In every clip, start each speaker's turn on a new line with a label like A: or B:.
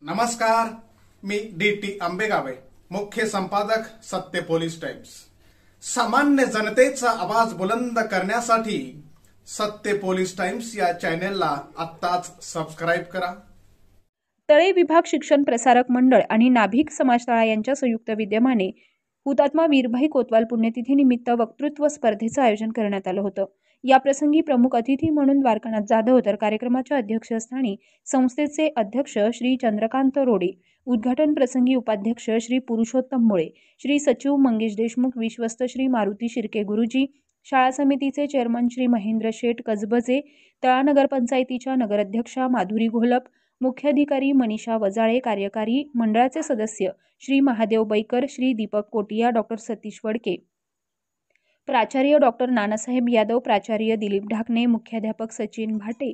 A: नमस्कार, मी डी.टी. आंबेगावे, मुख्य संपादक सत्य पोलीस टाइम्स। सामान्य जनतेचा आवाज बुलंद करण्यासाठी सत्य पोलीस टाइम्स या चॅनेलला आत्ताच सबस्क्राइब करा।
B: तळे विभाग शिक्षण प्रसारक मंडळ आणि नाभिक समाजशाळा यांच्या संयुक्त विद्यमाने हुतात्मा वीरभाई कोतवाल पुण्यतिथी निमित्त वक्तृत्व स्पर्धेचं आयोजन करण्यात आलं होतं। या प्रसंगी प्रमुख अतिथी म्हणून द्वारकानाथ जाधव तर कार्यक्रमाच्या अध्यक्षस्थानी संस्थेचे अध्यक्ष श्री चंद्रकांत रोडे, उद्घाटन प्रसंगी उपाध्यक्ष श्री पुरुषोत्तम मुळे, श्री सचिव मंगेश देशमुख, विश्वस्त श्री मारुती शिर्के गुरुजी, शाळा समितीचे चेअरमन श्री महेंद्र शेठ कसबजे, तळा नगरपंचायतीच्या नगराध्यक्षा माधुरी घोलप, मुख्याधिकारी मनीषा वजाळे, कार्यकारी मंडळाचे सदस्य श्री महादेव बैकर, श्री दीपक कोटिया, डॉक्टर सतीश वडके, प्राचार्य डॉक्टर नानासाहेब यादव, प्राचार्य दिलीप ढाकणे, मुख्याध्यापक सचिन भाटे,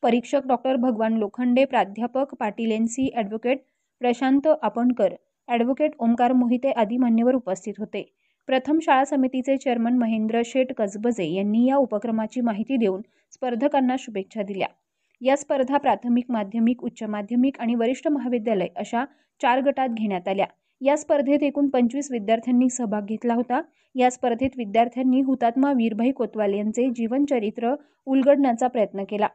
B: परीक्षक डॉक्टर भगवान लोखंडे, प्राध्यापक पाटील एनसी, ॲडव्होकेट प्रशांत आपणकर, ॲडव्होकेट ओमकार मोहिते आदी मान्यवर उपस्थित होते। प्रथम शाळा समितीचे चेअरमन महेंद्र शेठ कसबजे यांनी या उपक्रमाची माहिती देऊन स्पर्धकांना शुभेच्छा दिल्या। या स्पर्धा प्राथमिक, माध्यमिक, उच्च माध्यमिक आणि वरिष्ठ महाविद्यालय अशा 4 गटात घेण्यात आल्या। या स्पर्धेत एकूण 25 विद्यार्थ्यांनी सहभाग घेतला होता। या स्पर्धेत विद्यार्थ्यांनी हुतात्मा वीरभाई कोतवाल यांचे जीवनचरित्र उलगडण्याचा प्रयत्न केला।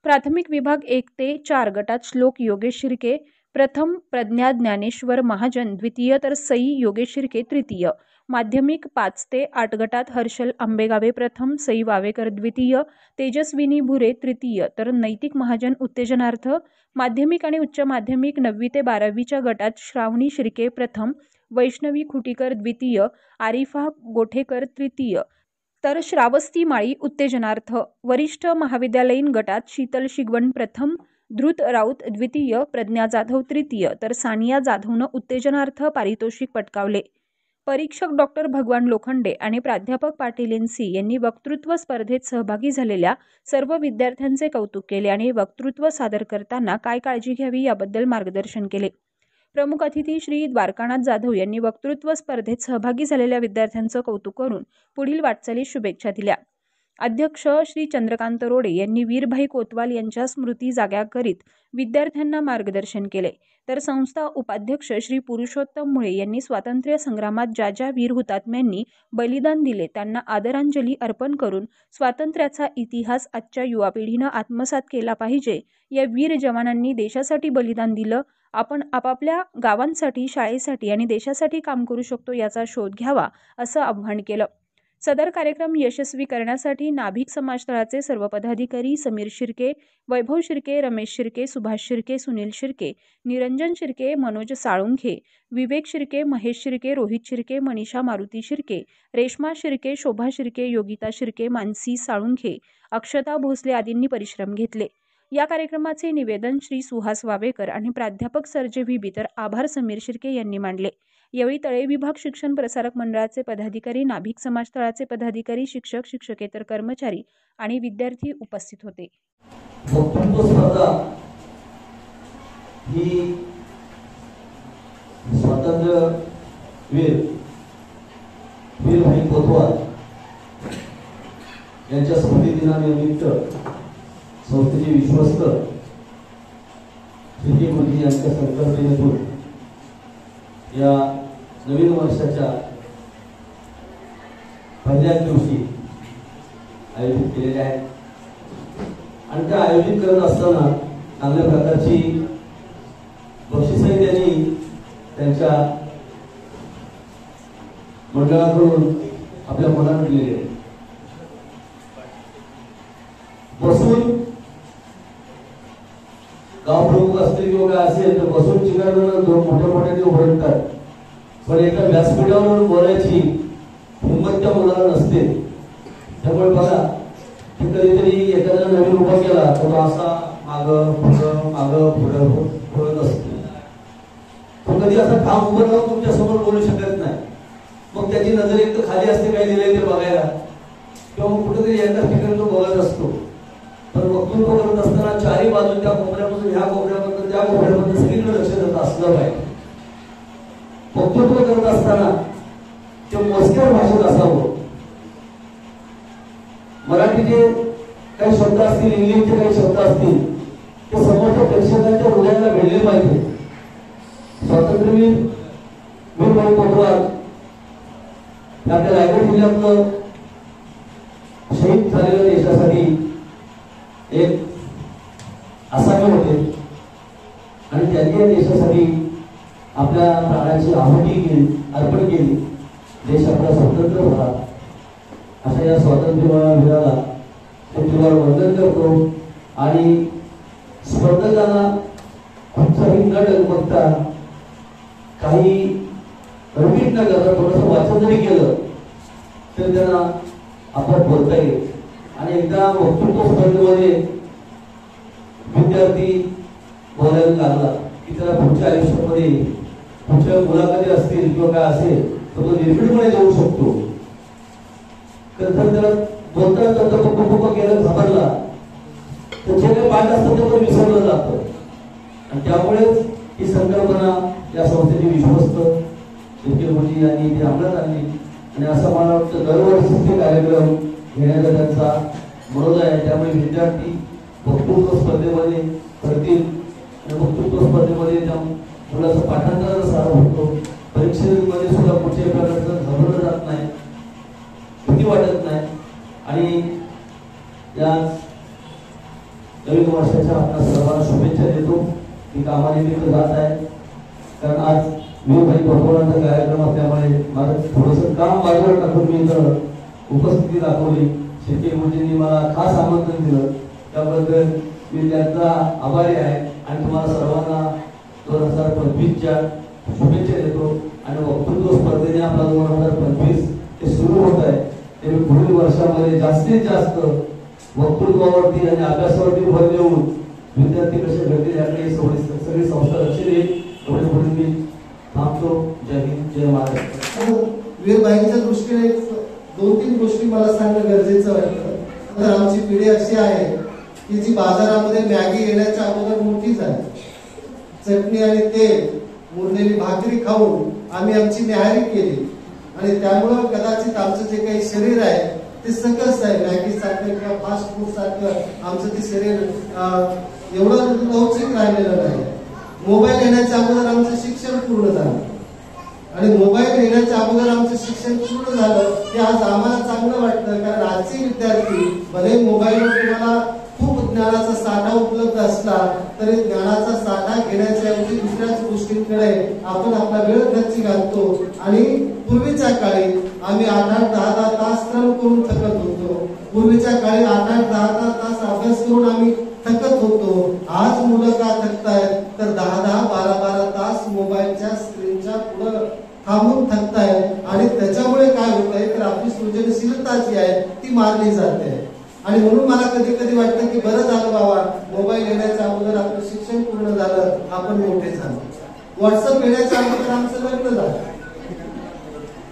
B: प्राथमिक विभाग 1 ते 4 गटात श्लोक योगेश शिर्के प्रथम, प्रज्ञा ज्ञानेश्वर महाजन द्वितीय तर सई योगेश शिर्के तृतीय। माध्यमिक 5 ते 8 गटात हर्षल आंबेगावे प्रथम, सई वावेकर द्वितीय, तेजस्विनी भुरे तृतीय तर नैतिक महाजन उत्तेजनार्थ। माध्यमिक आणि उच्च माध्यमिक 9वी ते 12वीच्या गटात श्रावणी शिर्के प्रथम, वैष्णवी खुटीकर द्वितीय, आरिफा गोठेकर तृतीय तर श्रावस्ती माळी उत्तेजनार्थ। वरिष्ठ महाविद्यालयीन गटात शीतल शिगवण प्रथम, धृत राऊत द्वितीय, प्रज्ञा जाधव तृतीय तर सानिया जाधवनं उत्तेजनार्थ पारितोषिक पटकावले। परीक्षक डॉक्टर भगवान लोखंडे आणि प्राध्यापक पाटील एनसी यांनी वक्तृत्व स्पर्धेत सहभागी झालेल्या सर्व विद्यार्थ्यांचे कौतुक केले आणि वक्तृत्व सादर करताना काय काळजी घ्यावी याबद्दल मार्गदर्शन केले। प्रमुख अतिथी श्री द्वारकानाथ जाधव यांनी वक्तृत्व स्पर्धेत सहभागी झालेल्या विद्यार्थ्यांचं कौतुक करून पुढील वाटचालीस शुभेच्छा दिल्या। अध्यक्ष श्री चंद्रकांत रोडे यांनी वीरभाई कोतवाल यांच्या स्मृती जाग्या करीत विद्यार्थ्यांना मार्गदर्शन केले, तर संस्था उपाध्यक्ष श्री पुरुषोत्तम मुळे यांनी स्वातंत्र्य संग्रामात ज्या ज्या वीर हुतात्म्यांनी बलिदान दिले त्यांना आदरांजली अर्पण करून स्वातंत्र्याचा इतिहास आजच्या युवा पिढीनं आत्मसात केला पाहिजे। या वीर जवानांनी देशासाठी बलिदान दिलं, आपण आपापल्या गावांसाठी, शाळेसाठी आणि देशासाठी काम करू शकतो याचा शोध घ्यावा असं आवाहन केलं। सदर कार्यक्रम यशस्वी करण्यासाठी नाभिक समाजतळाचे सर्व पदाधिकारी समीर शिर्के, वैभव शिर्के, रमेश शिर्के, सुभाष शिर्के, सुनील शिर्के, निरंजन शिर्के, मनोज साळुंखे, विवेक शिर्के, महेश शिर्के, रोहित शिर्के, मनीषा मारुती शिर्के, रेश्मा शिर्के, शोभा शिर्के, योगिता शिर्के, मानसी साळुंखे, अक्षता भोसले आदींनी परिश्रम घेतले। या कार्यक्रमाचे निवेदन श्री सुहास वावेकर आणि प्राध्यापक सर्जे व्ही तर आभार समीर शिर्के यांनी मांडले। यावेळी तळे विभाग शिक्षण प्रसारक मंडळाचे पदाधिकारी, नाभिक समाजतळाचे पदाधिकारी, शिक्षक, शिक्षकेतर कर्मचारी आणि विद्यार्थी उपस्थित होते।
C: वक्तृत्व स्पर्धा ही स्वातंत्र्यवीर वीरभाई कोतवाल यांच्या स्मृतिदिनानिमित्त संस्थेचे विश्वस्त शिर्के गुरुजी यांच्या संकल्पनेतून या नवीन वर्षाच्या पहिल्याच दिवशी आयोजित केलेले आहेत आणि त्या आयोजित करत असताना चांगल्या प्रकारची बक्षीसही त्यांनी त्यांच्या मंडळाकडून आपल्या मुलांना दिलेली आहे। बसून गाव प्रमुख असतील किंवा काय असेल तर बसून चिकारणं मोठ्या मोठ्याने ओरडतात, पण एका व्यासपीठावर बोलायची हिंमत त्या मुलाला नसते। त्यामुळे बघा की कधीतरी एखादा नवीन उभा केला तर तो असा मागं पुढं असतो, तो कधी असा ठाम उभं राहून तुमच्या समोर बोलू शकत नाही। मग त्याची नजर एक तर खाली असते काय दिलंय ते बघायला, किंवा मग कुठेतरी एकाच ठिकाणी तो बघत असतो। पण वक्तृत्व करत असताना चारही बाजू त्या कोपऱ्यापासून ह्या कोपऱ्यापर्यंत त्या कोपऱ्यापर्यंत सगळीकडे लक्ष देत असलं पाहिजे। वक्तृत्व करत असताना ते मोजक्या भाषेत असावं। मराठीचे काही शब्द असतील, इंग्लिशचे काही शब्द असतील, ते समोरच्या प्रेक्षकांच्या हृदयाला भिडले पाहिजे. स्वातंत्र्यवीर वीरभाई कोतवाल आपल्या रायगड जिल्ह्यातलं शहीद झालेल्या देशासाठी एक आसामी होते आणि त्यांनी या देशासाठी आपल्या प्राणाची आहुती अर्पण केली. देश आपला स्वतंत्र झाला. अशा या स्वातंत्र्यवीराला तुला वंदन करतो आणि स्पर्धकांना कुठचाही न डगमगता काही रिपीट न करता थोडंसं वाचन जरी केलं तर त्यांना आपण बोलता येईल. आणि एकदा वक्तृत्व स्पर्धेमध्ये विद्यार्थी बोलायला लागला की त्याला पुढच्या आयुष्यामध्ये पुढच्या मुलाखती असतील किंवा काय असेल तर तो निर्भीडपणे देऊ शकतो. तर त्याला बोलता केलं घाबरला तर जे काही पाठ असतं ते पण विसरलं जातं. आणि त्यामुळेच ही संकल्पना या संस्थेची विश्वस्त शेट्टी यांनी ती अंमलात आणली. आणि असं मला वाटतं दरवर्षी ते कार्यक्रम घेण्याचा त्यांचा मनोदय आहे. त्यामुळे विद्यार्थी वक्तृत्व स्पर्धेमध्ये करतील आणि वक्तृत्व स्पर्धेमध्ये त्या मुलाचं पाठांतराचा सराव होतो. परीक्षेमध्ये सुद्धा कुठल्याही प्रकारचं घाबरलं जात नाही, भीती वाटत नाही. आणि या नवीन वर्षाच्या आपल्या सर्वांना शुभेच्छा देतो. ही कामानिमित्त जात आहे कारण आज वीरभाई कोतवालांचा कार्यक्रम असल्यामुळे माझं थोडंसं काम बाजूला टाकून मी इथं उपस्थिती दाखवली. शेट्टी मुलींनी मला खास आमंत्रण दिलं त्याबद्दल मी त्यांचा आभारी आहे. आणि तुम्हाला सर्वांना 2025च्या शुभेच्छा देतो. आणि वक्तृत्व स्पर्धेने आपला 2025 ते सुरू होत आहे. ते पुढील वर्षामध्ये जास्तीत जास्त वक्तृत्वावरती आणि अभ्यासावरती भर देऊन विद्यार्थी कसे घडतील याकडे सगळी संस्था लक्ष देईल. एवढे बोलून मी थांबतो. जय हिंद, जय महाराष्ट्र.
D: वीरभाईंच्या दृष्टीने 2-3 गोष्टी मला सांगणं गरजेचं वाटतं. तर आमची पिढी अशी आहे की जी बाजारामध्ये मॅगी येण्याच्या अगोदर मोठी झाली. चटणी आणि तेल मुरलेली भाकरी खाऊन आम्ही आमची न्याहारी केली आणि त्यामुळं कदाचित आमचं जे काही शरीर आहे ते सकस आहे. मॅगी सारखं किंवा फास्ट फूड सारखं आमचं ते शरीर एवढं लवचिक राहिलेलं नाही. मोबाईल येण्याच्या अगोदर आमचं शिक्षण पूर्ण झालं आणि मोबाईल येण्याच्या अगोदर आमचं शिक्षण पूर्ण झालं हे आज आम्हाला चांगलं वाटतं. कारण आजचे विद्यार्थी भले मोबाईलवर तुम्हाला खूप ज्ञानाचा साठा उपलब्ध असला तरी ज्ञानाचा साठा घेण्याच्या ऐवजी दुसऱ्याच गोष्टींकडे आपण आपला वेळ खर्ची घालतो. आणि पूर्वीच्या काळी आम्ही 8-10 तास श्रम करून थकत होतो. पूर्वीच्या काळी 8-10 तास अभ्यास करून आम्ही थकत होतो. आज मुलं का थकतायत तर 10-12 तास मोबाईलच्या स्क्रीनच्या पुढे थांबून थकतायत. आणि त्याच्यामुळे काय होतंय तर आपली सृजनशीलता जी आहे ती मारली जाते. आणि म्हणून मला कधी कधी वाटतं की बरं झालं बाबा मोबाईल येण्याच्या अगोदर आपलं शिक्षण पूर्ण झालं, आपण मोठे झालो. व्हॉट्सअप येण्याच्या अगोदर आमचं लग्न झालं.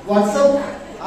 D: व्हॉट्सअप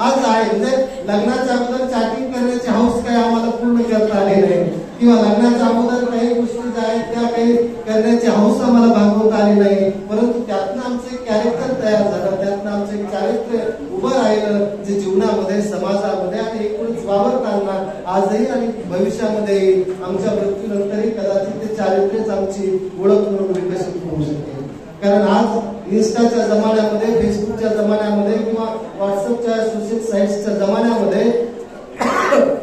D: आज आहे म्हणजे लग्नाच्या अगोदर चॅटिंग करण्याची हौस काही आम्हाला पूर्ण करता आली नाही किंवा लग्नाच्या अगोदर काही गोष्टी ज्या आहेत त्या काही करण्याची हौस आम्हाला भागवता आली नाही. परंतु त्यातनं आमचं एक कॅरेक्टर तयार झालं, त्यातनं आमचं एक चारित्र्य उभं राहिलं जे जीवनामध्ये समाजामध्ये आणि एकूणच वावरताना आजही आणि भविष्यामध्ये आमच्या मृत्यूनंतरही कदाचित ते चारित्र्यच आमची ओळख म्हणून विकसित होऊ शकेल. कारण आज इन्स्टाच्या जमान्यामध्ये, फेसबुकच्या जमान्यामध्ये किंवा व्हॉट्सअपच्या सोशल साईट्सच्या जमान्यामध्ये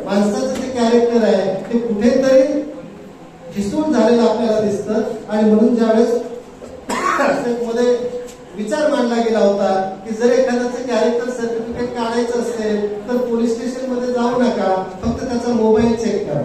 D: माणसाचं जे कॅरेक्टर आहे ते कुठेतरी ठिसूळ झालेलं आपल्याला दिसतं. आणि म्हणून ज्यावेळेस मध्ये विचार मांडला गेला होता की जर एखाद्याचं कॅरेक्टर सर्टिफिकेट काढायचं असेल तर पोलीस स्टेशन मध्ये जाऊ नका, फक्त त्याचा मोबाईल चेक करा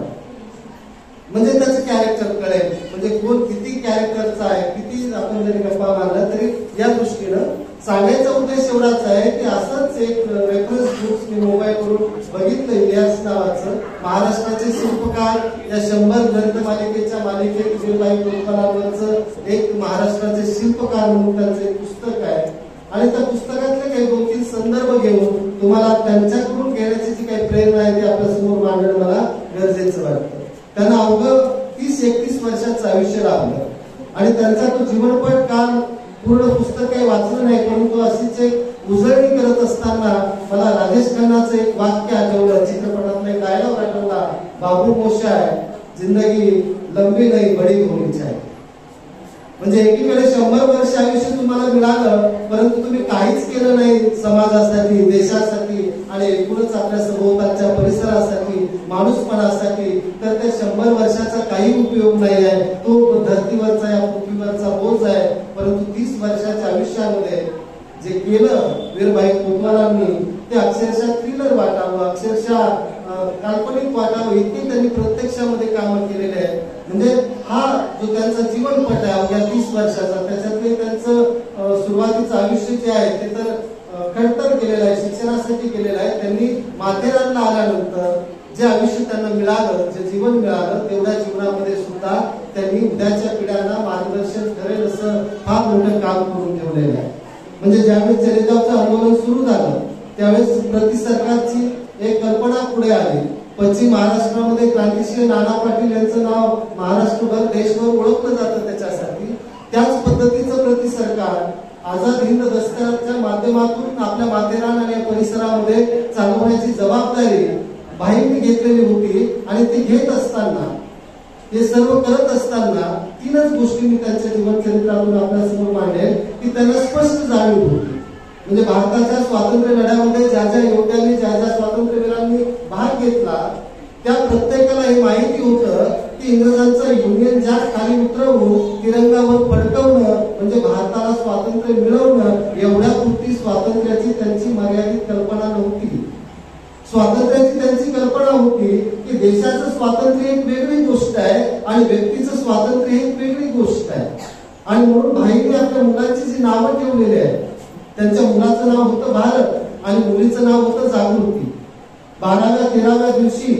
D: म्हणजे त्याचं कॅरेक्टर कळेल. म्हणजे कोण किती कॅरेक्टरचा आहे, किती आपण जरी गप्पा मारला तरी या दृष्टीनं सांगायचा उद्देश एवढाच आहे की असंच एक रेफरन्स बुक्स मी मोबाईलवरून बघितलं इलियास नावाचं. महाराष्ट्राचे शिल्पकार या 100 ग्रंथमालिकेच्या मालिकेत वीरभाई कोतवालांवरचं एक महाराष्ट्राचे शिल्पकार म्हणून त्यांचं एक पुस्तक आहे. आणि त्या पुस्तकातले काही 2-3 संदर्भ घेऊन तुम्हाला त्यांच्याकडून घेण्याची जी काही प्रेरणा आहे ती आपल्या समोर मांडणं मला गरजेचं वाटतं. त्यांना अवघं 30-31 वर्षाचं आयुष्य लाभलं आणि त्यांचा तो जीवनपट काल पूर्ण पुस्तक काही वाचलं नाही, परंतु अशीच एक उजळणी करत असताना मला राजेश खन्नाचं एक वाक्य आठवलं, चित्रपटातला एक डायलॉग आठवला. बाबू मोशा है जिंदगी लंबी नहीं बड़ी होनी चाहिए. म्हणजे एकीकडे 100 वर्ष आयुष्य तुम्हाला मिळालं, परंतु तुम्ही काहीच केलं नाही समाजासाठी, देशासाठी आणि एकूणच आपल्या सभोवतालच्या परिसरासाठी, माणूसपणासाठी, तर त्या 100 वर्षाचा काही उपयोग नाही आहे. तो धर्तीवरचा या पृथ्वीवरचा बोज आहे. परंतु 30 वर्षाच्या आयुष्यामध्ये जे केलं वीरभाई कोतवालांनी ते अक्षरशः थ्रिलर वाटावं, अक्षरशः काल्पनिक वाटावं इतके त्यांनी प्रत्यक्षामध्ये कामं केलेले आहे. म्हणजे हा जो त्यांचा जीवनपट आहे अवघ्या 30 वर्षाचा, त्याच्यातले त्यांचं सुरुवातीचं आयुष्य जे आहे ते तर खडतर केलेलं आहे, शिक्षणासाठी केलेलं आहे. त्यांनी माथेरानला आल्यानंतर जे आयुष्य त्यांना मिळालं, जे जीवन मिळालं, तेवढ्या जीवनामध्ये सुद्धा त्यांनी उद्याच्या पिढ्यांना मार्गदर्शन करेल असं फार मोठं काम करून ठेवलेलं आहे. म्हणजे ज्यावेळेस जलेगावचं आंदोलन सुरू झालं त्यावेळेस प्रति सरकारची एक कल्पना पुढे आली. पश्चिम महाराष्ट्रामध्ये क्रांतिसिंह नाना पाटील यांचं नाव महाराष्ट्रभर देशभर ओळखलं जातं त्याच्यासाठी. त्याच पद्धतीचं प्रति सरकार आझाद हिंद दस्तराच्या माध्यमातून आपल्या माथेरान आणि परिसरामध्ये चालवण्याची जबाबदारी भाईंनी घेतलेली होती. आणि ती घेत असताना, हे सर्व करत असताना 3च गोष्टी मी त्यांच्या जीवनचरित्रातून आपल्यासमोर मांडेल की त्यांना स्पष्ट जाणीव होती. म्हणजे भारताच्या स्वातंत्र्य लढ्यामध्ये ज्या ज्या योद्ध्यांनी, ज्या ज्या स्वातंत्र्यवीरांनी भाग घेतला त्या प्रत्येकाला हे माहिती होतं की इंग्रजांचा युनियन जॅक खाली उतरवून तिरंगावर फडकवणं म्हणजे भारताला स्वातंत्र्य मिळवणं, एवढ्यापुरती स्वातंत्र्याची त्यांची मर्यादित कल्पना नव्हती. स्वातंत्र्याची त्यांची कल्पना होती की देशाचं स्वातंत्र्य एक वेगळी गोष्ट आहे आणि व्यक्तीचं स्वातंत्र्य एक वेगळी गोष्ट आहे. आणि म्हणून भाईंनी आपल्या मुलांची जी नावं ठेवलेली आहेत, त्यांच्या मुलाचं नाव होतं भारत आणि मुलीचं नाव होतं जागृती. 12व्या-13व्या दिवशी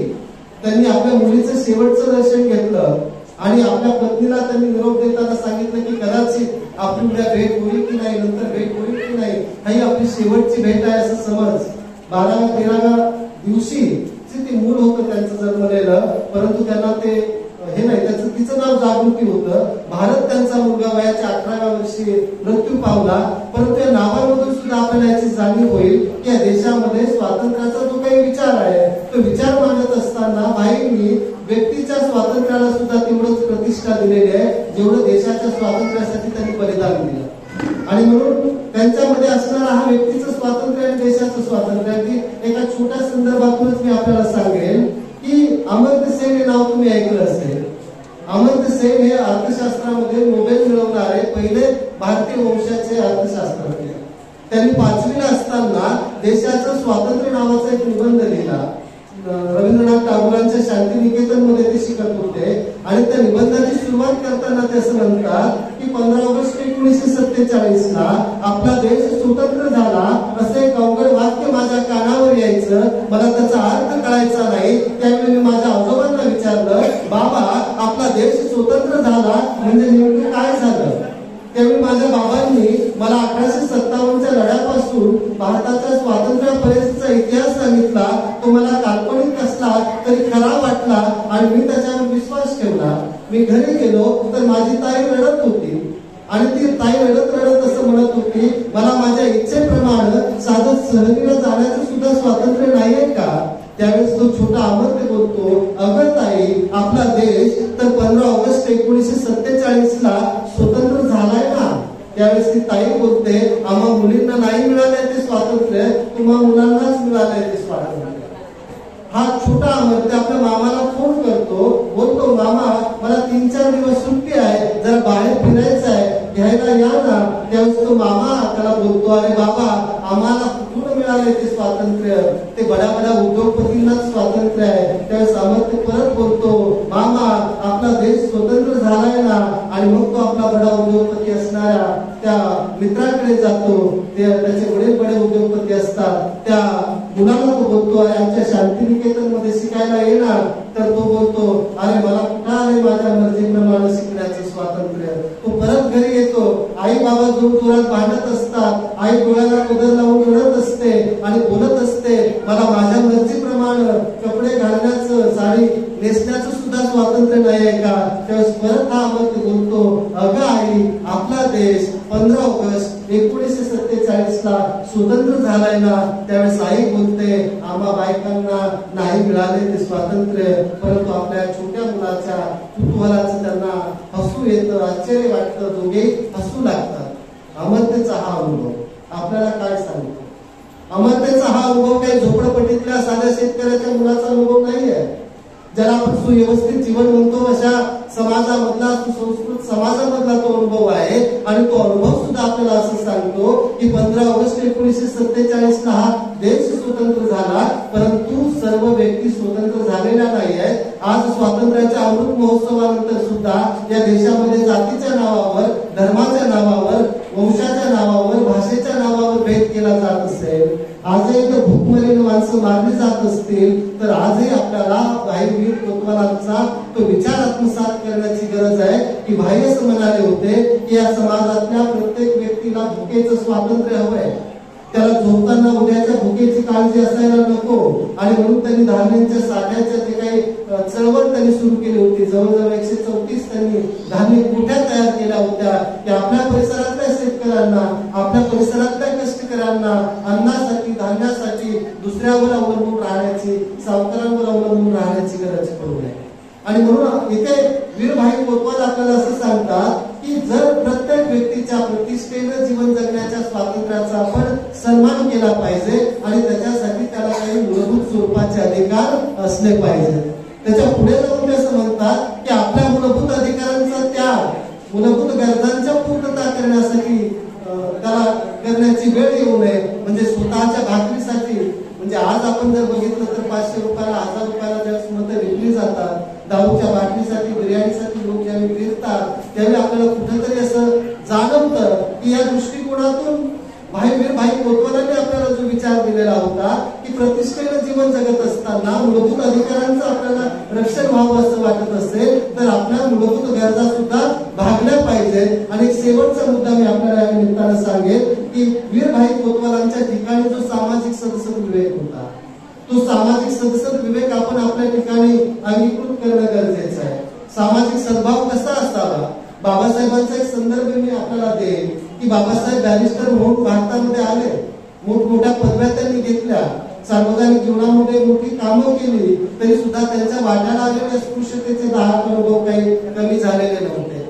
D: त्यांनी आपल्या मुलीचं शेवटचं दर्शन घेतलं आणि आपल्या पत्नीला त्यांनी निरोप देताना सांगितलं की कदाचित आपली उद्या भेट होईल की नाही, नंतर भेट होईल की नाही, ही आपली शेवटची भेट आहे असं समज. 12व्या-13व्या दिवशी ते मूल होतं त्यांचं जन्मलेलं, परंतु त्यांना ते हे नाही, त्याचं तिचं नाव जागृती होतं. भारत त्यांचा मुलगा वयाच्या 18व्या वर्षी मृत्यू पावला. परंतु या नावामधून सुद्धा आपल्याला याची जाणीव होईल की या देशामध्ये स्वातंत्र्याचा जो काही विचार आहे तो विचार मांडत असताना भाईंनी व्यक्तीच्या स्वातंत्र्याला सुद्धा तेवढंच प्रतिष्ठा दिलेली आहे जेवढं देशाच्या स्वातंत्र्यासाठी त्यांनी बलिदान दिलं. आणि म्हणून त्यांच्यामध्ये असणारा हा व्यक्तीचं स्वातंत्र्य आणि देशाचं स्वातंत्र्य, एका छोट्या संदर्भातूनच मी आपल्याला सांगेन की अमर्त्य सेन हे नाव तुम्ही ऐकलं असेल. अमर्त्य सेन हे अर्थशास्त्रामध्ये नोबेल मिळवणारे पहिले भारतीय वंशाचे अर्थशास्त्रज्ञ. त्यांनी 5वीला असताना देशाचं स्वातंत्र्य नावाचा एक निबंध लिहिला. रवींद्रनाथ टागोरांच्या शांतिनिकेतन मध्ये ते शिकत होते आणि त्या निबंधाची सुरुवात करताना ते असं म्हणतात की 15 ऑगस्ट 1947 ला आपला देश स्वतंत्र झाला असं एक अवघड वाक्य माझ्या कानावर यायचं, मला त्याचा अर्थ कळायचा नाही. त्यावेळी मी माझ्या आजोबांना विचारलं, बाबा आपला देश स्वतंत्र झाला म्हणजे नेमकं काय झालं? त्यावेळी माझ्या बाबांनी मला 1857च्या लढ्यापासून भारताच्या स्वातंत्र्यापर्यंतचा इतिहास सांगितला. तो मला काल्पनिक असला तरी खरा वाटला आणि मी त्याच्यावर विश्वास ठेवला. मी घरी गेलो तर माझी ताई रडत होती आणि ती ताई रडत रडत असं म्हणत होती, मला माझ्या इच्छेप्रमाणे साधं सहलीला जाण्याचं सुद्धा स्वातंत्र्य नाहीये का? त्यावेळेस तो छोटा अमर्त्य बोलतो, अगं ताई आपला देश तर 15 ऑगस्ट 1947 ला स्वतंत्र झालाय ना. त्यावेळेस ती ताई बोलते, आम्हा मुलींना नाही मिळालंय ते स्वातंत्र्य, तुम्हा मुलांनाच मिळालंय ते स्वातंत्र्य. हा छोटा अमर्त्य आपल्या मामाला फोन करतो, बोलतो मामा मला 3-4 दिवस सुट्टी आहे, जरा बाहेर फिरायचं आहे, घ्यायला या ना. त्यावेळेस तो मामा त्याला बोलतो, अरे बाबा आम्हाला कुठून मिळाले ते स्वातंत्र्य? ते बड्या बड्या उद्योगपतींनाच स्वातंत्र्य आहे. त्यावेळेस अमर्त्य परत बोलतो, मामा आपला देश स्वतंत्र झालाय ना. आणि मग तो आपला बडा उद्योगपती असणाऱ्या त्या मित्राकडे जातो. त्याचे वडील बडे उद्योगपती असतात. त्या मुलाला तो बोलतो, अरे आमच्या शांतिनिकेतन मध्ये शिकायला येणार? तर तो बोलतो, अरे मला कुठं आहे माझ्या मर्जीप्रमाणे शिकण्याचं स्वातंत्र्य? तो परत घरी येतो. आई बाबा जोर जोरात भांडत असतात. आई डोळ्याला पदर लावून रडत असते आणि बोलत असते, मला माझ्या मर्जीप्रमाणे कपडे घालण्याचं, साडी नेसण्याचं सुद्धा स्वातंत्र्य नाही आहे का? त्यावेळेस परत हा अमर्त्य बोलतो, अगं आई आपला देश 15 ऑगस्ट 1947 ला स्वतंत्र झालाय ना, त्यावेळेस आई बोलते आम्हा बायकांना नाही मिळाले ते स्वातंत्र्य, परंतु आपल्या छोट्या मुलाच्या कुतूहलाचं त्यांना हसू येतं, आश्चर्य वाटतं, दोघे हसू लागतात. अमरतेचा हा अनुभव आपल्याला काय सांगतो? अमरतेचा हा अनुभव काही झोपडपट्टीतल्या साध्या शेतकऱ्याच्या मुलाचा अनुभव नाही आहे. ज्याला आपण सुव्यवस्थित जीवन म्हणतो अशा समाजामधला, सुसंस्कृत समाजामधला तो अनुभव आहे. आणि तो अनुभव सुद्धा आपल्याला असं सांगतो की 15 ऑगस्ट 1947 ला हा देश स्वतंत्र झाला, परंतु सर्व व्यक्ती स्वतंत्र झालेल्या नाही आहेत. आज स्वातंत्र्याच्या अमृत महोत्सवानंतर सुद्धा या देशामध्ये जातीच्या नावावर, धर्माच्या नावावर, वंशाच्या नावावर, भाषेच्या नावावर भेद केला जात असेल, आजही जर भूकमरीने माणसं मारली जात असतील, तर आजही आपल्याला वीर कोतवालांचा तो विचार आत्मसात करण्याची गरज आहे की भाई असं म्हणाले होते की या समाजातल्या प्रत्येक व्यक्तीला भुकेचं स्वातंत्र्य हवंय, त्याला झोपताना उद्याच्या भुकेची काळजी असायला नको. आणि म्हणून त्यांनी धान्यांच्या साठ्याच्या जे काही चळवळ त्यांनी सुरू केली होती, जवळजवळ 134 त्यांनी धान्य कोठ्या तयार केल्या होत्या की आपल्या परिसरातल्या शेतकऱ्यांना, आपल्या परिसरातल्या कष्टकऱ्यांना अन्नासाठी, धान्यासाठी दुसऱ्यावर अवलंबून राहण्याची, सावकारांवर अवलंबून राहण्याची गरज पडू नये. आणि म्हणून इथे वीरभाई कोतवाल आपल्याला असं सांगतात की जर प्रत्येक व्यक्तीच्या प्रतिष्ठेनं जीवन जगण्याच्या स्वातंत्र्याचा आपण सन्मान केला पाहिजे आणि त्याच्यासाठी त्याला काही मूलभूत स्वरूपाचे अधिकार असले पाहिजे. त्याच्या पुढे जाऊन ते असं म्हणतात की आपल्या मूलभूत अधिकारांचा त्याग, मूलभूत गरजांच्या पूर्तता करण्यासाठी त्याला करण्याची वेळ येऊ नये. म्हणजे स्वतःच्या भाकरीसाठी, म्हणजे आज आपण जर बघितलं तर 500 रुपयाला, 1000 रुपयाला ज्यावेळेस मतं विकली जातात, दारूच्या बाटलीसाठी, बिर्याणीसाठी लोक ज्यावेळी फिरतात, त्यावेळी आपल्याला कुठेतरी असं जाणवतं की या दृष्टिकोनातून वीरभाई कोतवालांनी आपल्याला जो विचार दिलेला होता की प्रतिष्ठेनं जीवन जगत असताना मूलभूत अधिकारांचं आपल्याला रक्षण व्हावं असं वाटत असेल तर आपल्या मूलभूत गरजा सुद्धा भागल्या पाहिजेत. आणि शेवटचा मुद्दा मी आपल्याला या निमित्तानं सांगेल की वीरभाई कोतवालांच्या ठिकाणी जो सामाजिक सदसद विवेक होता, तो सामाजिक सदसद विवेक आपण आपल्या ठिकाणी अंगीकृत करणं गरजेचं आहे. सामाजिक सद्भाव कसा असावा? बाबासाहेबांचा एक संदर्भ मी आपल्याला देईन की बाबासाहेब बॅरिस्टर म्हणून भारतामध्ये आले, मोठमोठ्या पदव्या त्यांनी घेतल्या, सार्वजनिक जीवनामध्ये मोठी कामं केली, तरी सुद्धा त्यांच्या वाट्याला आलेल्या स्पृश्यतेचे 10 अनुभव काही कमी झालेले नव्हते.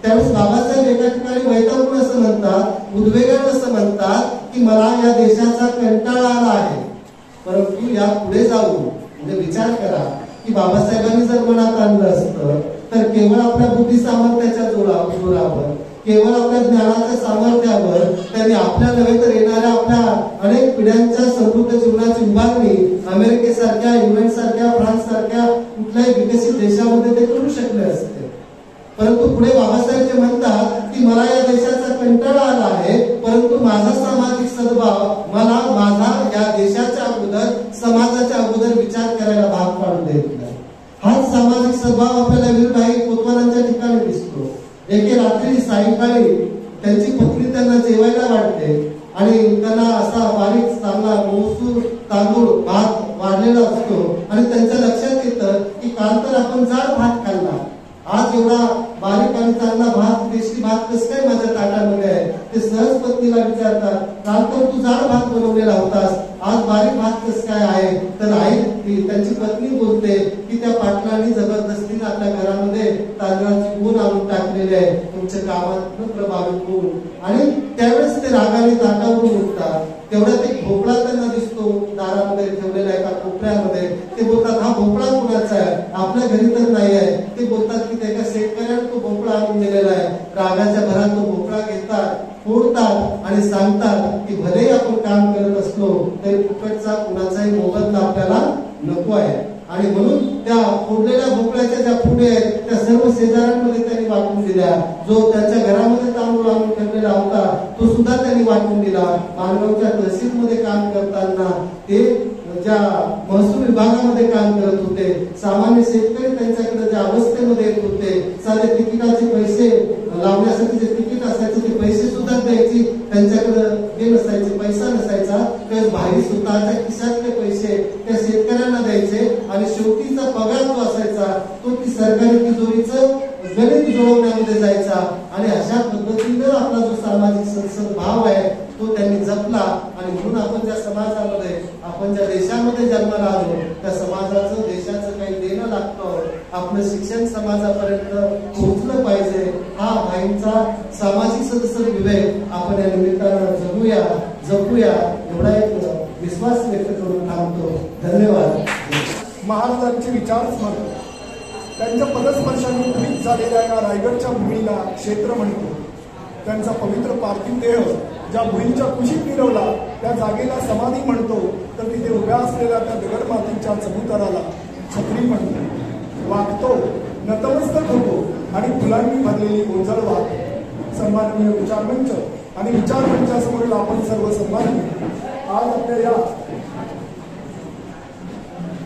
D: त्यावेळेस बाबासाहेब एका ठिकाणी वैतागून असं म्हणतात, उद्वेगाने असं म्हणतात की मला या देशाचा कंटाळा आला आहे, परंतु या पुढे जाऊ. म्हणजे विचार करा की बाबासाहेबांनी जर मनात आणलं असतं तर केवळ आपल्या बुद्धी सामर्थ्याच्या जोरावर, केवळ आपल्या ज्ञानाच्या सामर्थ्यावर त्यांनी आपल्या नव्हे तर येणाऱ्या आपल्या अनेक पिढ्यांच्या समृद्ध जीवनाची उभारणी अमेरिकेसारख्या, इंग्लंड सारख्या, फ्रान्स सारख्या कुठल्याही विकसित देशामध्ये ते करू शकले असते. परंतु पुढे बाबासाहेब जे म्हणतात की मला या देशाचा कंटाळा आला आहे, परंतु माझा सामाजिक सद्भाव मला माझा या देशाच्या अगोदर, समाजाच्या अगोदर विचार करायला भाग पाडून देत नाही. हाच सामाजिक सद्भाव आपल्याला वीरभाई कोतवालांच्या ठिकाणी दिसतो. एके रात्री सायंकाळी त्यांची पत्नी त्यांना जेवायला वाटते आणि त्यांना असा बारीक चांगला मौसूर तांदूळ भात वाढलेला असतो आणि त्यांच्या लक्षात येतं की काल तर आपण जाड भात खाल्ला, आज एवढा बारीक आणि चांगला भात, देशी भात कसं काय माझ्या ताटामध्ये आहे? ते सहज पत्नीला विचारतात, काल तर तू जाड भात बनवलेला होतास, आज बारीक भात कसं काय आहे? तर आई त्यांची पत्नी बोलते की त्या पाटलांनी जबरदस्तीने आपल्या घरामध्ये तांदळाची गुण आणून टाकलेले आहे, तुमच्या कामात प्रभावित होऊन. आणि त्यावेळेस ते रागाने ताटावरून उठतात. तेवढा ते भोपळा त्यांना दिसतो दारामध्ये ठेवलेला एका कोपऱ्यामध्ये. ते बोलतात, हा भोपळा कुणाचा आहे? आपल्या घरी तर नाही आहे. ते बोलतात की त्या एका शेतकऱ्याने तो भोपळा आणून दिलेला आहे. रागाच्या भरात तो भोपळा घेतात, फोडतात आणि सांगतात की भले आपण काम करत असलो तरी फुकटचा कुणाचाही मोबदला आपल्याला नको आहे. आणि म्हणून त्या फोडलेल्या भोपळ्याच्या ज्या फुटे आहेत त्या सर्व शेजाऱ्यांमध्ये त्यांनी वाटून दिल्या. जो त्यांच्या घरामध्ये तांदूळ आणून ठेवलेला होता तो सुद्धा त्यांनी वाटून दिला. मानगावच्या तहसीलमध्ये काम करताना ते ज्या महसूल विभागामध्ये काम करत होते, सामान्य शेतकरी त्यांच्याकडे ज्या अवस्थेमध्ये येत होते, साधे तिकिटाचे पैसे लावण्यासाठी जे तिकीट असायचे ते पैसे सुद्धा द्यायची त्यांच्याकडे हे नसायचे, पैसा नसायचा, तर बाहेर स्वतःच्या खिशातले पैसे त्या शेतकऱ्यांना द्यायचे आणि शेवटीचा पगार जो असायचा तो ती सरकारी तिजोरीचं गणित जुळवण्यामध्ये जायचा. आणि अशा पद्धतीनं आपला जो सामाजिक भाव आहे तो त्यांनी जपला आणि म्हणून आपण त्या समाजामध्ये, आपण ज्या देशामध्ये जन्माला आलो त्या समाजाचं, देशाचं काही देणं लागतं. आपलं शिक्षण समाजापर्यंत पोहोचलं पाहिजे. हा भाईंचा सामाजिक सदस्य विवेक आपण या निमित्तानं जपूया एवढा एक विश्वास व्यक्त करून थांबतो. धन्यवाद.
E: महाराजांचे विचार स्मरण, त्यांच्या पदस्पर्शाने पुनीत झालेल्या या रायगडच्या भूमीला क्षेत्र म्हणतो. त्यांचा पवित्र पार्थिव देह ज्या भुईंच्या कुशीत मिरवला त्या जागेला समाधी म्हणतो, तर तिथे उभ्या असलेल्या त्या दगडमातीच्या चबुतराला छत्री म्हणतो. वागतो, नतमस्तक होतो आणि फुलांनी भरलेली गोंजळ वाहतो. सन्माननीय विचारमंच आणि विचारमंचासमोरील आपण सर्व सन्माननीय आज आपल्या या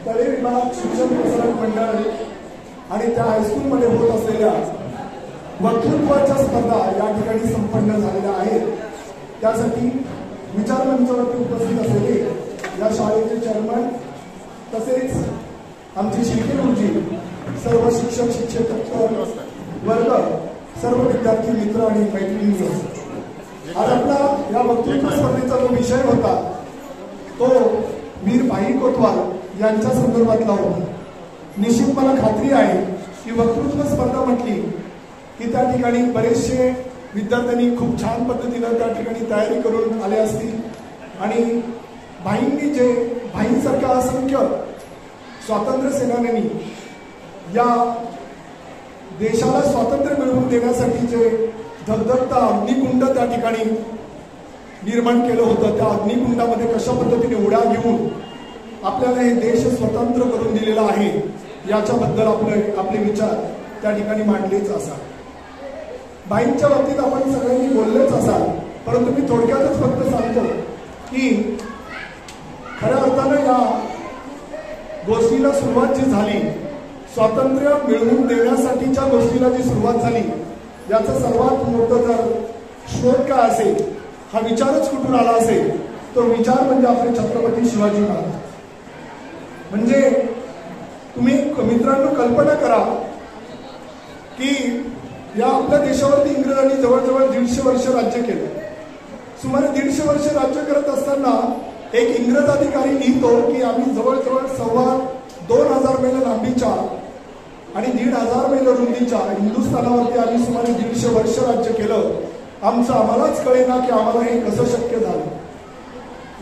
E: तळे विभाग शिक्षण प्रसारक मंडळ आणि त्या हायस्कूलमध्ये होत असलेल्या वक्तृत्वाच्या स्पर्धा या ठिकाणी संपन्न झालेल्या आहेत. त्यासाठी विचारमंचावरती उपस्थित असलेले या शाळेचे चेअरमन तसेच आमचे शिर्के गुरुजी, सर्व शिक्षक शिक्षक वर्ग, सर्व विद्यार्थी मित्र आणि मैत्रिणी, आज आपला या वक्तृत्व स्पर्धेचा जो विषय होता तो वीर भाई कोतवाल यांच्या संदर्भातला होता. निश्चित मला खात्री आहे की वक्तृत्व स्पर्धा म्हटली की त्या ठिकाणी बरेचसे विद्यार्थ्यांनी खूप छान पद्धतीनं त्या ठिकाणी तयारी करून आले असतील आणि भाईंसारख्या असंख्य स्वातंत्र्य सेनान्यांनी या देशाला स्वातंत्र्य मिळवून देण्यासाठी जे धगधगता अग्निकुंड त्या ठिकाणी निर्माण केलं होतं, त्या अग्निकुंडामध्ये कशा पद्धतीने उड्या घेऊन आपल्याला हे देश स्वतंत्र करून दिलेला आहे याच्याबद्दल आपले विचार त्या ठिकाणी मांडलेच असाल. भाईंच्या बाबतीत आपण सगळ्यांनी बोललेच असाल, परंतु मी थोडक्यातच फक्त सांगतो की खऱ्या अर्थानं या गोष्टीला सुरुवात जी झाली, स्वातंत्र्य मिळवून देण्यासाठीच्या गोष्टीला जी सुरुवात झाली, याचा सर्वात मोठं जर स्रोत काय असेल, हा विचारच कुठून आला असेल, तो विचार म्हणजे आपले छत्रपती शिवाजी महाराज. म्हणजे तुम्ही मित्रांनो कल्पना करा की या आपल्या देशावरती इंग्रजांनी जवळजवळ 150 वर्ष राज्य केलं. सुमारे 150 वर्ष राज्य करत असताना एक इंग्रज अधिकारी लिहितो की आम्ही जवळजवळ 2,500 मैल लांबीच्या आणि 1,500 मैल रुंदीच्या हिंदुस्थानावरती आम्ही सुमारे 150 वर्ष राज्य केलं. आम्हालाच कळेना की आम्हाला हे कसं शक्य झालं.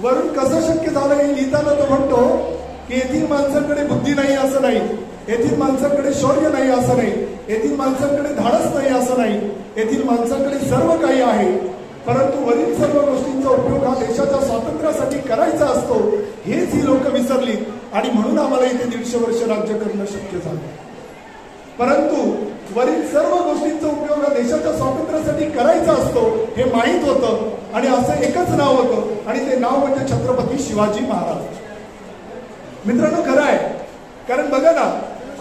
E: वरून कसं शक्य झालं हे लिहिताना तो म्हणतो की येथील माणसांकडे बुद्धी नाही असं नाही, येथील माणसांकडे शौर्य नाही असं नाही, येथील माणसांकडे धाडस नाही असं नाही, येथील माणसांकडे सर्व काही आहे, परंतु वरील सर्व गोष्टींचा उपयोग हा देशाच्या स्वातंत्र्यासाठी करायचा असतो हेच ही लोक विसरली आणि म्हणून आम्हाला इथे 150 वर्ष राज्य करणं शक्य झालं. परंतु वरील सर्व गोष्टींचा उपयोग हा देशाच्या स्वातंत्र्यासाठी करायचा असतो हे माहीत होतं आणि असं एकच नाव होतं आणि ते नाव म्हणजे छत्रपती शिवाजी महाराज. मित्रांनो खरं आहे, कारण बघा ना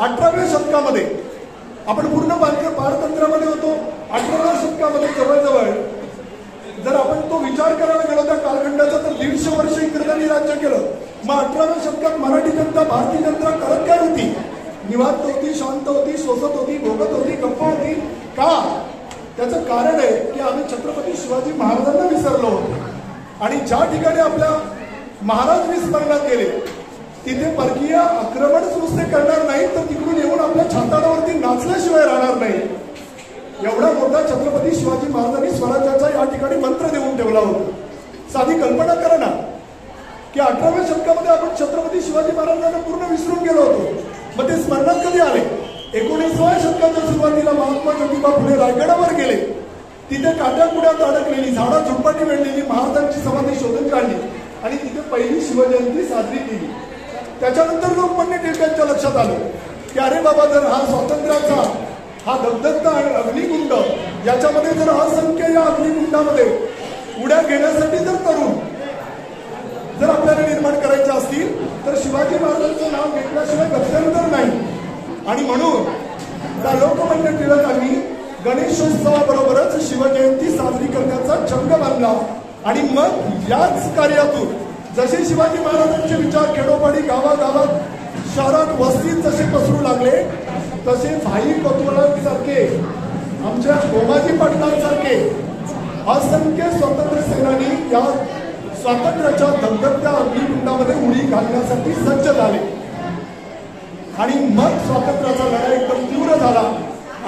E: 18व्या शतकामध्ये आपण पूर्ण पारतंत्र्यामध्ये होतो. 18व्या शतकामध्ये जवळजवळ जर आपण तो विचार करायला गेलो त्या कालखंडाचा तर 150 वर्ष इंग्रजांनी राज्य केलं. मग 18व्या शतकात मराठी जनता, भारतीय जनता करत काय होती? निवांत होती, शांत होती, सोसत होती, भोगत होती, गप्प होती. का? त्याचं कारण आहे की आम्ही छत्रपती शिवाजी महाराजांना विसरलो होतो आणि ज्या ठिकाणी आपल्या महाराज विस्मरणात गेले तिथे परकीय आक्रमणच नुसते करणार नाही तर तिकडून येऊन आपल्या छाताडावरती नाचल्याशिवाय राहणार नाही. एवढा मोठा छत्रपती शिवाजी महाराजांनी स्वराज्याचा या ठिकाणी मंत्र देऊन ठेवला होता. साधी कल्पना करा ना की 18व्या शतकामध्ये आपण छत्रपती शिवाजी महाराजांना पूर्ण विसरून गेलो होतो. मग ते स्मरणात कधी आले? 19व्या शतकाच्या सुरुवातीला महात्मा ज्योतिबा फुले रायगडावर गेले. तिथे काट्याकुड्यात अडकलेली, झाडा झुडपाटी वेढलेली महाराजांची समाधी शोधून काढली आणि तिथे पहिली शिवजयंती साजरी केली. त्याच्यानंतर लोकमान्य टिळकांच्या लक्षात आलं की अरे बाबा, जर हा स्वातंत्र्याचा हा धगधगता अग्निकुंड, याच्यामध्ये जर असंख्य या अग्निकुंडामध्ये उड्या घेण्यासाठी जर तरुण जर आपल्याला निर्माण करायचे असतील तर शिवाजी महाराजांचं नाव घेतल्याशिवाय गत्यंतर नाही. आणि म्हणून त्या लोकमान्य टिळकांनी गणेशोत्सवाबरोबरच शिवजयंती साजरी करण्याचा चंग बांधला आणि मग याच कार्यातून जसे शिवाजी महाराजांचे विचार खेडोपाडी, गावागावात, शहरात, वस्तीत जसे पसरू लागले तसे भाई कोतवालांसारखे, आमच्या गोमाजी पाटलांसारखे असंख्य स्वातंत्र्य सेनानी या स्वातंत्र्याच्या धगधगत्या अग्निकुंडामध्ये उडी घालण्यासाठी सज्ज झाले आणि मग स्वातंत्र्याचा लढा एकदम तीव्र झाला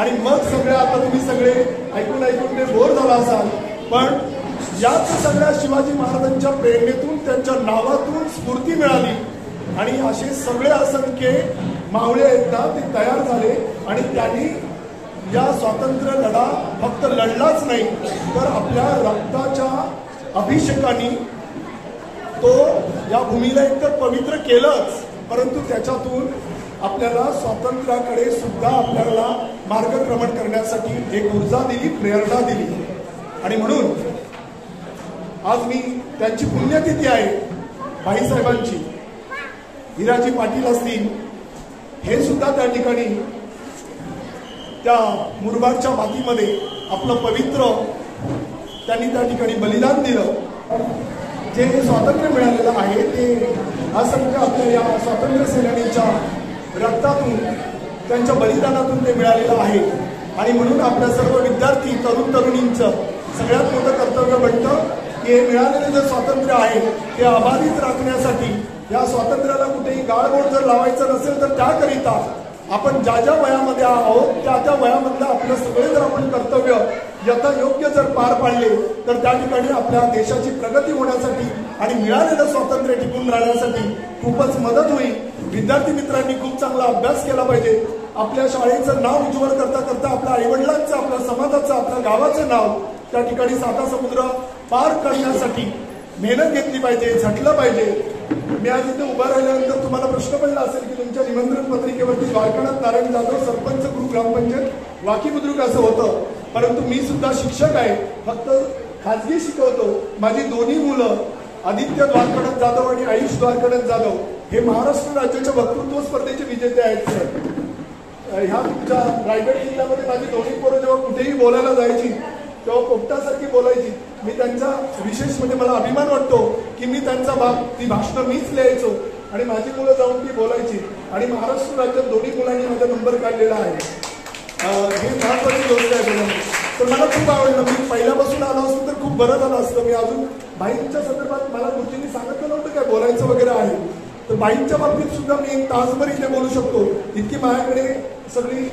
E: आणि मग सगळे आता तुम्ही सगळे ऐकून ते बोर झाला असाल, पण याच सगळ्या शिवाजी महाराजांच्या प्रेरणेतून त्यांच्या नावातून स्फूर्ती मिळाली आणि असे सगळे असंख्य मावळे एकदा ते तयार झाले आणि त्यांनी या स्वातंत्र्य लढा फक्त लढलाच नाही तर आपल्या रक्ताच्या अभिषेकाने तो या भूमीला एकतर पवित्र केलंच, परंतु त्याच्यातून आपल्याला स्वातंत्र्याकडे सुद्धा आपल्याला मार्गक्रमण करण्यासाठी एक ऊर्जा दिली, प्रेरणा दिली. आणि म्हणून आज मी त्यांची पुण्यतिथी आहे भाईसाहेबांची, हिराजी पाटील असतील, हे सुद्धा त्या ठिकाणी त्या मुरबाडच्या मातीमध्ये आपलं पवित्र त्यांनी त्या ठिकाणी बलिदान दिलं. जे स्वातंत्र्य मिळालेलं आहे ते असंख्य आपल्या या स्वातंत्र्य सेनानीच्या रक्तातून, त्यांच्या बलिदानातून ते मिळालेलं आहे. आणि म्हणून आपल्या सर्व विद्यार्थी तरुण तरुणींचं सगळ्यात मोठं कर्तव्य बनतं की हे मिळालेलं जे स्वातंत्र्य आहे ते अबाधित राखण्यासाठी, या स्वातंत्र्याला कुठेही गाळबोट जर लावायचं नसेल तर त्याकरिता आपण ज्या ज्या वयामध्ये आहोत त्या वयामधलं आपलं सगळे जर आपण कर्तव्य यथायोग्य जर पार पाडले तर त्या ठिकाणी आपल्या देशाची प्रगती होण्यासाठी आणि मिळालेलं स्वातंत्र्य टिकून राहण्यासाठी खूपच मदत होईल. विद्यार्थी मित्रांनी खूप चांगला अभ्यास केला पाहिजे. आपल्या शाळेचं नाव उज्ज्वल करता करता आपल्या आईवडिलांचं, आपल्या समाजाचं, आपल्या गावाचं नाव त्या ठिकाणी साता समुद्र पार करण्यासाठी मेहनत घेतली पाहिजे, झटलं पाहिजे. मी आज इथे उभा राहिल्यानंतर तुम्हाला प्रश्न पडला असेल की तुमच्या निमंत्रण पत्रिकेवरती द्वारकानाथ नारायण जाधव सरपंच गुरु ग्रामपंचायत वाकी बुद्रुक असं होतं, परंतु मी सुद्धा शिक्षक आहे, फक्त खाजगी शिकवतो. माझी दोन्ही मुलं आदित्य द्वारकानाथ जाधव आणि आयुष द्वारकानाथ जाधव हे महाराष्ट्र राज्याच्या वक्तृत्व स्पर्धेचे विजेते आहेत. सर, ह्या तुमच्या रायगड जिल्ह्यामध्ये माझी दोन्ही पोरं जेव्हा कुठेही बोलायला जायची तेव्हा पोपटासारखी बोलायची. मी त्यांचा विशेष म्हणजे मला अभिमान वाटतो की मी त्यांचा ती भाषणं मीच लिहायचो आणि माझी मुलं जाऊन ती बोलायची आणि महाराष्ट्र राज्यात दोन्ही मुलांनी माझा नंबर काढलेला आहे. ही महत्वाची गोष्ट आहे. तर मला खूप आवडलं. मी पहिल्यापासून आलो असतो तर खूप बरं झालं असतं. मी अजून भाईंच्या संदर्भात मला गुरुजींनी सांगितलं नव्हतं काय बोलायचं वगैरे आहे, तर भाईंच्या बाबतीत सुद्धा मी एक तासभर इथे बोलू शकतो. इतकी माझ्याकडे सगळी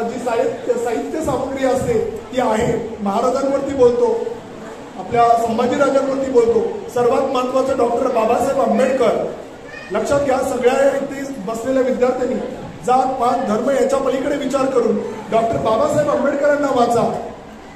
E: जी साहित्य सामग्री असते ती आहे. महाराजांवरती बोलतो, आपल्या संभाजीराजांवरती बोलतो. सर्वात महत्वाचं डॉक्टर बाबासाहेब आंबेडकर. लक्षात घ्या, सगळ्या इथे बसलेल्या विद्यार्थ्यांनी जात पात धर्म याच्या पलीकडे विचार करून डॉक्टर बाबासाहेब आंबेडकरांना वाचा.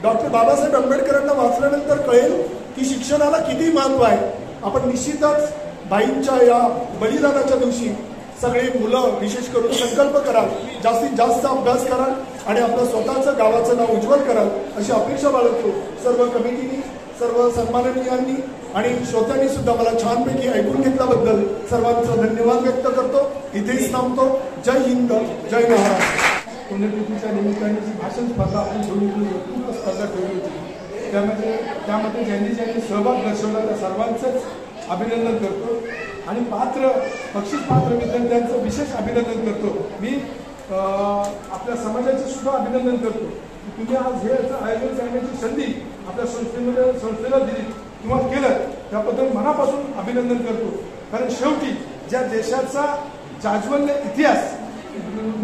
E: डॉक्टर बाबासाहेब आंबेडकरांना वाचल्यानंतर कळेल की शिक्षणाला किती महत्व आहे. आपण निश्चितच भाईंच्या या बलिदानाच्या दिवशी सगळे मुलं विशेष करून संकल्प कराल, जास्तीत जास्त अभ्यास कराल आणि आपलं स्वतःचं गावाचं नाव उज्ज्वल कराल अशी अपेक्षा बाळगतो. सर्व कमिटीनी, सर्व सन्माननीयांनी आणि श्रोत्यांनी सुद्धा मला छानपैकी ऐकून घेतल्याबद्दल सर्वांचा धन्यवाद व्यक्त करतो. इथेच थांबतो. जय हिंद, जय महाराष्ट्र.
F: पुण्यतिथीच्या निमित्ताने जी भाषण स्पर्धा आपण ठेवली होती, वक्तृत्व स्पर्धा ठेवली होती, त्यामध्ये ज्यांनी सहभाग दर्शवला त्या सर्वांचंच अभिनंदन करतो आणि बक्षीस पात्र विद्यार्थ्यांचं विशेष अभिनंदन करतो. मी आपल्या समाजाचं सुद्धा अभिनंदन करतो की तुम्ही आज हे आयोजन करण्याची संधी आपल्या संस्थेला दिली किंवा केलं, त्याबद्दल मनापासून अभिनंदन करतो. कारण शेवटी ज्या देशाचा जाज्वल्य इतिहास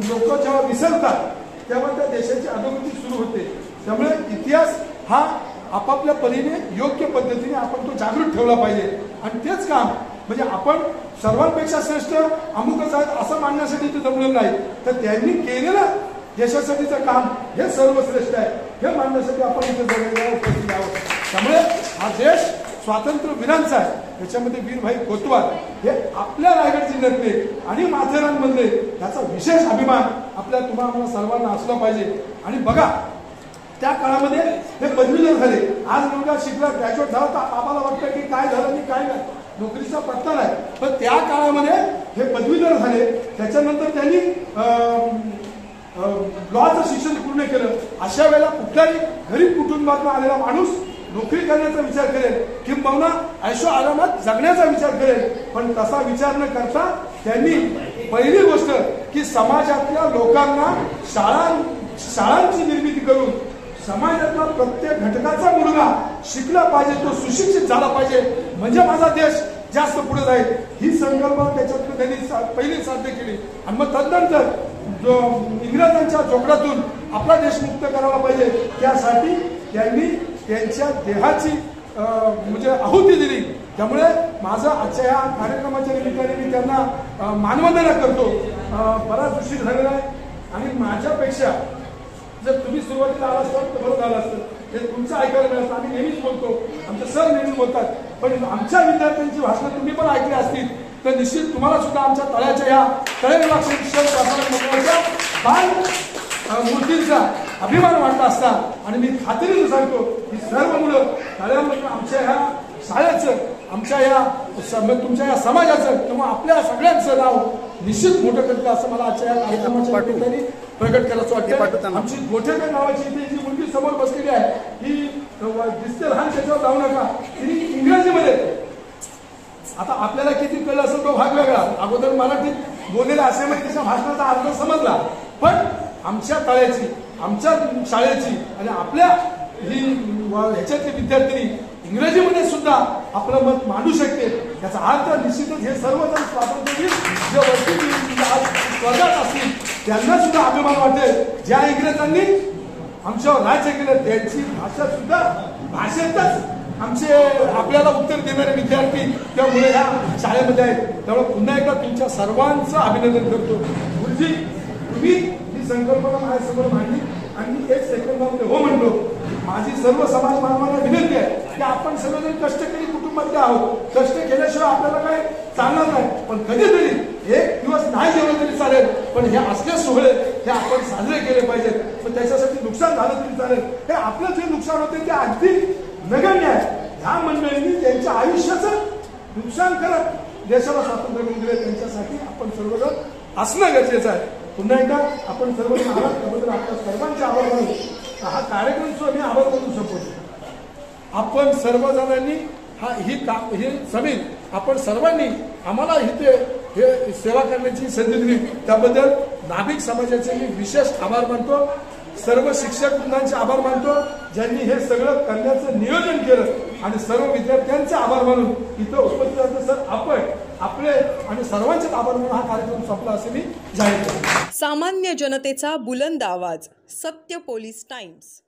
F: लोक जेव्हा विसरतात तेव्हा त्या देशाची अधोगती सुरू होते. त्यामुळे इतिहास हा आपापल्या परीने योग्य पद्धतीने आपण तो जागृत ठेवला पाहिजे आणि तेच काम म्हणजे आपण सर्वांपेक्षा श्रेष्ठ अमुकच आहेत असं मानण्यासाठी ते जमलं नाही, तर त्यांनी केलेलं देशासाठीचं काम हे सर्वश्रेष्ठ आहे हे मानण्यासाठी आपण इथे जगण्याला उपस्थित आहोत. त्यामुळे हा देश स्वातंत्र्य वीरांचा आहे. त्याच्यामध्ये वीरभाई कोतवाल हे आपल्या रायगड जिल्ह्यातले आणि माथेरानमधले त्याचा विशेष अभिमान आम्हाला सर्वांना असला पाहिजे. आणि बघा, त्या काळामध्ये हे पदवीधर झाले. आज मुलगा शिकला, ग्रॅज्युएट झाला तर आम्हाला वाटतं की काय झालं आणि काय नाही, नोकरीचा पत्ता नाही. पण त्या काळामध्ये हे पदवीधर झाले. त्याच्यानंतर त्यांनी लॉचं शिक्षण पूर्ण केलं. अशा वेळेला कुठल्याही गरीब कुटुंबातून आलेला माणूस नोकरी करण्याचा विचार करेल किंबहुना ऐशो आरामात जगण्याचा विचार करेल, पण तसा विचार न करता त्यांनी पहिली गोष्ट की समाजातल्या लोकांना शाळांची निर्मिती करून समाजातला प्रत्येक घटकाचा मुलगा शिकला पाहिजे, तो सुशिक्षित झाला पाहिजे, म्हणजे माझा देश जास्त पुढे जाईल, ही संकल्पना त्याच्यातून त्यांनी पहिली साध्य केली. आणि मग तदनंतर जो इंग्रजांच्या जोखडातून आपला देश मुक्त करायला पाहिजे, त्यासाठी त्यांनी त्यांच्या देहाची म्हणजे आहुती दिली. त्यामुळे माझं आजच्या या कार्यक्रमाच्या निमित्ताने मी त्यांना मानवंदना करतो. बराच उशीर झालेला आहे आणि माझ्यापेक्षा जर तुम्ही सुरुवातीला आला असतात तर बरं झालं असतं. हे तुमचं ऐकायला मिळत असतं. आम्ही नेहमीच बोलतो, आमचे सर नेहमी बोलतात, पण आमच्या विद्यार्थ्यांची भाषणं तुम्ही पण ऐकली असतील तर निश्चित तुम्हाला सुद्धा आमच्या तळ्याच्या या तळे विभाग शिक्षण प्रसारण मंडळाच्या बाल मूर्तींचा अभिमान वाटला असता. आणि मी खात्रीने सांगतो की सर्व मुलं तळ्यामध्ये आमच्या ह्या शाळेचं, आमच्या या तुमच्या या समाजाचं किंवा आपल्या सगळ्यांचं नाव निश्चित मोठं करतं असं मला आजच्या या कार्यक्रमाच्या निमित्ताने प्रकट करायचं वाटतं. आमची गोठेकर नावाची इथे जी मुलगी समोर बसलेली आहे ही दिसते लहान, त्याच्यावर जाऊ नका, ती इंग्रजीमध्ये, आता आपल्याला किती कळलं असेल तो भाग वेगळा, अगोदर मराठीत बोललेला असल्यामुळे त्याच्या भाषणाचा अर्थ समजला, पण आमच्या तळ्याची, आमच्या शाळेची आणि आपल्या ही ह्याच्यातली विद्यार्थिनी इंग्रजीमध्ये सुद्धा आपलं मत मांडू शकते, याचा अर्थ निश्चितच हे सर्वजण स्वातंत्र्यवीर जे वरती आज स्वर्गात असतील त्यांना सुद्धा अभिमान वाटेल. ज्या इंग्रजांनी आमच्यावर राज्य केलं त्यांची भाषा सुद्धा भाषेतच आमचे आपल्याला उत्तर देणारे विद्यार्थी किंवा मुले ह्या शाळेमध्ये आहेत. त्यामुळे पुन्हा एकदा तुमच्या सर्वांचं अभिनंदन करतो. गुरुजी, तुम्ही ही संकल्पना माझ्यासमोर मांडली आणि मी एक सेकंदामध्ये हो म्हणलो. माझी सर्व समाज बांधवांना विनंती आहे की आपण सगळेजण कष्टकरी कुटुंबातले आहोत, कष्ट केल्याशिवाय आपल्याला काय चालणार नाही, पण कधीतरी एक दिवस नाही जेवलं तरी चालेल, पण हे असले सोहळे हे आपण साजरे केले पाहिजेत. पण त्याच्यासाठी नुकसान झालं तरी चालेल, हे आपलं जे नुकसान होते ते अगदी नगण्य आहे. ह्या मंडळींनी त्यांच्या आयुष्याचं नुकसान करत देशाला स्वातंत्र्य मिळवून दिले, त्यांच्यासाठी आपण सर्वजण असणं गरजेचं आहे. पुन्हा एकदा आपण सर्वजण आहात त्याबद्दल आपल्या सर्वांचे आभार मानू. हा कार्यक्रम सुद्धा मी आभार मानू शकतो. आपण सर्वजणांनी ही जमीन आपण सर्वांनी आम्हाला इथे हे सेवा करण्याची संधी दिली, त्याबद्दल नाभिक समाजाचे मी विशेष आभार मानतो. सर्व शिक्षक वृंदांचे आभार मानतो ज्यांनी हे सगळं करण्याचं नियोजन केलं आणि सर्व विद्यार्थ्यांचे आभार मानून इथं उपस्थित असले सर आपण आपले आणि सर्वांचेच आभार मानून हा कार्यक्रम संपला असे मी जाहीर करतो.
G: सामान्य जनतेचा बुलंद आवाज, सत्य पोलीस टाइम्स.